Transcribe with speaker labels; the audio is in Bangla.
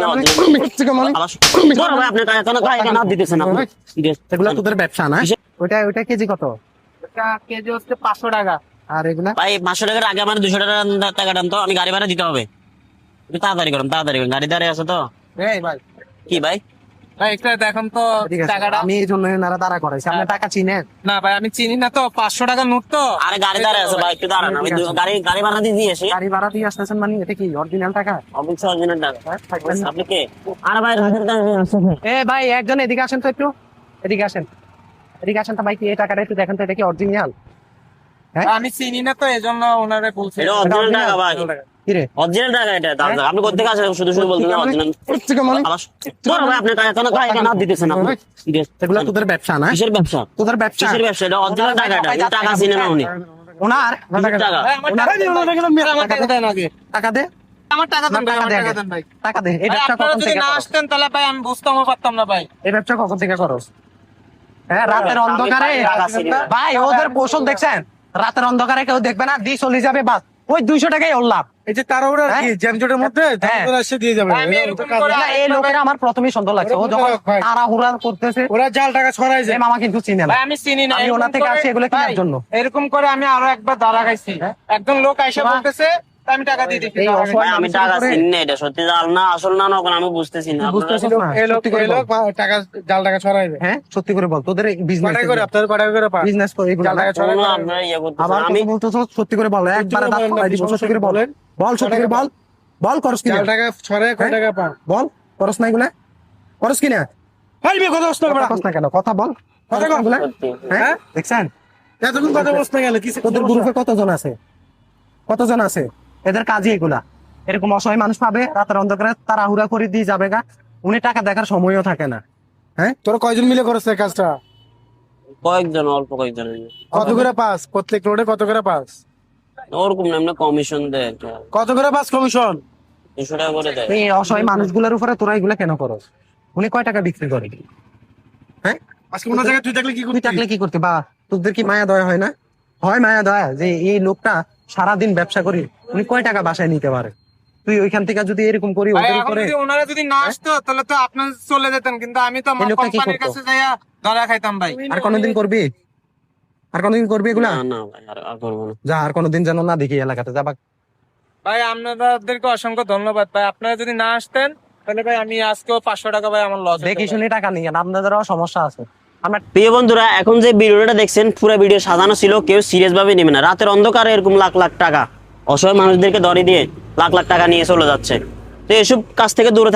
Speaker 1: আপনি টাকা দিতেছেন
Speaker 2: এগুলা তোদের ব্যবসা না? ওইটা কেজি কত?
Speaker 3: কেজি হচ্ছে 500 টাকা।
Speaker 2: আর এগুলা
Speaker 1: ভাই 500 টাকার আগে আমার 200 টাকা টান তো, আমি গাড়ি ভাড়া দিতে হবে। একটু তাড়াতাড়ি করুন, গাড়ি দাঁড়িয়ে আছে তো।
Speaker 3: এই ভাই,
Speaker 1: কি ভাই?
Speaker 3: ভাই একটা দেখুন তো টাকাটা।
Speaker 2: আমি এই জন্য এনারা দাঁড়া করাইছি। আপনি টাকা চিনেন?
Speaker 3: না ভাই, আমি চিনি না তো, 500 টাকা নোট তো।
Speaker 1: আরে গাড়ি দাঁড়িয়ে আছে ভাই, একটু দাঁড়ান, আমি গাড়ি ভাড়া দিয়ে দিয়েছি।
Speaker 2: গাড়ি ভাড়া দিয়ে আসতেছেন মানে এটা কি অরিজিনাল টাকা?
Speaker 1: অবশ্যই অরিজিনাল টাকা। আপনি কে? আরে ভাই রাতের টাকা আছে।
Speaker 2: এ ভাই একজন এদিকে আসেন তো, একটু এদিকে আসেন তো ভাই। কি এই টাকাটা একটু দেখেন তো, এটা কি অরিজিনাল?
Speaker 3: আমি চিনি না তো, এজন্য ওনারে বলছি।
Speaker 1: এটা অরিজিনাল টাকা ভাই।
Speaker 2: কি রে
Speaker 1: অরিজিনাল টাকা এটা। আপনি কোথা থেকে আসেন? শুধু বলতেন অরিজিনাল। ভাই আপনি টাকা দিতেছেন আপনি।
Speaker 2: এগুলা তোদের ব্যবসা না?
Speaker 1: কিসের ব্যবসা?
Speaker 2: তোদের ব্যবসা?
Speaker 1: কিসের ব্যবসা? এটা অরিজিনাল টাকা। এটা টাকা চিনে না উনি।
Speaker 2: ওনার
Speaker 1: টাকা
Speaker 3: আমার টাকা দেন আগে।
Speaker 2: টাকা দে,
Speaker 3: আমার টাকা দেন ভাই,
Speaker 2: টাকা
Speaker 3: আমার
Speaker 2: দে
Speaker 3: টাকা
Speaker 2: আগে।
Speaker 3: দেন ভাই।
Speaker 2: টাকা দে। এই
Speaker 3: ভাই,
Speaker 2: ব্যবসা
Speaker 3: আপনারা
Speaker 2: কখন
Speaker 3: যদি
Speaker 2: থেকে
Speaker 3: না
Speaker 2: করো?
Speaker 3: আসতেন তাহলে ভাই আমি বুঝতাম পারতাম না ভাই।
Speaker 2: এই ব্যবসা কখন থেকে করো? হ্যাঁ, রাতের অন্ধকারে ভাই ওদের পোষণ দেখছেন? রাতের অন্ধকারে কেউ দেখবে না, দিয়ে চলে যাবে বাস। ওই 200 টাকাই ওর লাভ।
Speaker 4: এই যে তাড়াহুড়া কি জ্যামজটের মধ্যে তাড়াহুড়া এসে দিয়ে যাবে।
Speaker 3: আমি এরকম করে
Speaker 2: না, এই লোকেরা আমার প্রথমেই সন্দেহ লাগছে। ও যখন
Speaker 4: ভাই।
Speaker 2: তাড়াহুড়া করতেছে,
Speaker 4: ওরা জাল টাকা ছড়াই
Speaker 2: এই
Speaker 4: যায়।
Speaker 2: মামা কিন্তু চিনে না।
Speaker 3: ভাই আমি চিনি না।
Speaker 2: আমি ওনার থেকে আসি এগুলো কেনার জন্য।
Speaker 3: এরকম করে আমি আরো একবার দাঁড়া গাইছি। একজন লোক আইসা বলতেছে আমি টাকা দিয়ে দিচ্ছি।
Speaker 2: এই
Speaker 1: ভাই আমি টাকা চিনি না, এটা সত্যি জাল না আসল না নকল আমি বুঝতেছি না।
Speaker 2: বুঝতেছিস না?
Speaker 4: এই লোক
Speaker 2: সত্যি করে বল।
Speaker 4: টাকা জাল টাকা ছড়াই যায়।
Speaker 2: হ্যাঁ, সত্যি করে বল। তোদের বিজনেস
Speaker 4: পাঠাই করে আপনাদের পাঠাই করে পা
Speaker 2: বিজনেস করে এগুলো
Speaker 4: জাল টাকা
Speaker 2: না?
Speaker 4: ছড়াই
Speaker 1: কোনো
Speaker 4: করে।
Speaker 1: আপনারা ইয়ে করতেছেন।
Speaker 2: আবার
Speaker 1: আমি
Speaker 2: আমি বলতেছ সত্যি করে বল। একবার দাঁত
Speaker 4: বলেন না,
Speaker 2: ফালাই দিব। সত্যি করে বল। বল সত্যি করে বল। বল করস কিনা?
Speaker 4: জাল টাকা ছড়াই কয় টাকা পা?
Speaker 2: বল করস না এগুলা? করস কিনা?
Speaker 4: ভাই বে কথা বলছ না
Speaker 2: কথা কস না কেন? কথা বল।
Speaker 4: কথা কও।
Speaker 2: এগুলা?
Speaker 1: সত্যি।
Speaker 2: হ্যাঁ, দেখছেন?
Speaker 4: এতক্ষণ কথা বলছ না গেল কিছু
Speaker 2: তোদের গ্রুপে কতজন আছে? কতজন আছে? এদের কাজই এগুলা। এরকম অসহায় মানুষ পাবে, রাতের অন্ধকারে তাড়াহুড়া করে দিয়ে যাবে গা। উনি টাকা দেখার সময়ও থাকে না। হ্যাঁ,
Speaker 4: তোরা কয়জন মিলে করছ এই কাজটা?
Speaker 1: কয়েকজন, অল্প কয়েকজন।
Speaker 4: কত করে পাস? প্রত্যেক লোডে কত করে পাস?
Speaker 1: ওরকম না, এমনি কমিশন দেয়।
Speaker 4: কত করে পাস কমিশন?
Speaker 1: 200 টাকা করে দেয়।
Speaker 2: এই অসহায় মানুষগুলোর উপরে তোরা এগুলা কেন করস? উনি কয় টাকা বিক্রি করে? হ্যাঁ,
Speaker 4: আজকে কোন জায়গায় তুই দেখলে কি
Speaker 2: তুই
Speaker 4: করবি?
Speaker 2: থাকলে কি করতে? বা তোদের কি মায়া দয়া হয় না? হয় মায়া দয়া যে এই লোকটা সারাদিন ব্যবসা করি, উনি কয় টাকা বাসায় নিতে পারে? তুই ওইখান থেকে যদি এরকম করি
Speaker 3: ভাই,
Speaker 2: ওদের
Speaker 3: এখন
Speaker 2: উপরে,
Speaker 3: যদি ওনারা যদি না আসতো তাহলে তো আপনার চলে যেতেন, কিন্তু আমি তো আমার
Speaker 2: এই লোকটা কি
Speaker 3: কোম্পানির
Speaker 2: করতো?
Speaker 3: কাছে যাইয়া ধরা খাইতাম ভাই।
Speaker 2: আর কোনোদিন করবি? আর কোনোদিন করবি এগুলা?
Speaker 1: না না ভাই, আর করবো না।
Speaker 2: যা, আর কোনোদিন যেন না দেখি এলাকাতে যাবা।
Speaker 3: ভাই আপনাদেরকে অসংখ্য ধন্যবাদ ভাই। আপনারা যদি না আসতেন তাহলে ভাই আমি আজকেও 500 টাকা ভাই আমার লস।
Speaker 2: দেখি শুনি টাকা নিয়ে আপনাদেরও সমস্যা আছে। আমরা
Speaker 1: প্রিয় বন্ধুরা, এখন যে ভিডিওটা দেখছেন পুরো ভিডিও সাজানো ছিল, কেউ সিরিয়াস ভাবে নেবে না। রাতের অন্ধকারে এরকম লাখ লাখ টাকা অসহায় মানুষদেরকে ধরে দিয়ে লাখ লাখ টাকা নিয়ে চলে যাচ্ছে। তো এসব কাজ থেকে দূরে থাকবেন।